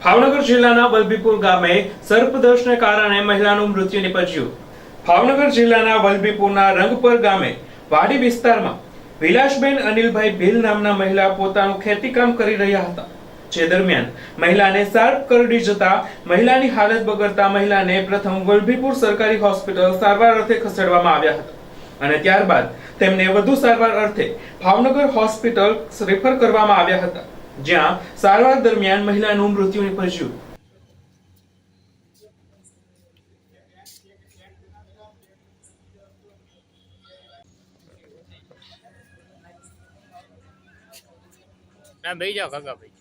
ભાવનગર જિલ્લાના વલભીપુર ગામે સર્પદંશને કારણે મહિલાનું મૃત્યુ નિપજ્યું। ભાવનગર જિલ્લાના વલભીપુરના રંગપર ગામે વાડી વિસ્તારમાં વિલાસબેન અનિલભાઈ ભીલ નામના મહિલા પોતાનું ખેતીકામ કરી રહ્યા હતા, જે દરમિયાન મહિલાને સાર્પ કરડી જતા મહિલાની હાલત બગડતા મહિલાને પ્રથમ વલભીપુર સરકારી હોસ્પિટલ સારવાર અર્થે ખસેડવામાં આવ્યા હતા અને ત્યારબાદ તેમને વધુ સારવાર અર્થે ભાવનગર હોસ્પિટલ રેફર કરવામાં આવ્યા હતા, જ્યાં સારવાર દરમિયાન મહિલાનું મૃત્યુ નિપજ્યું। ના બેહી જાઓ કાકા ભાઈ।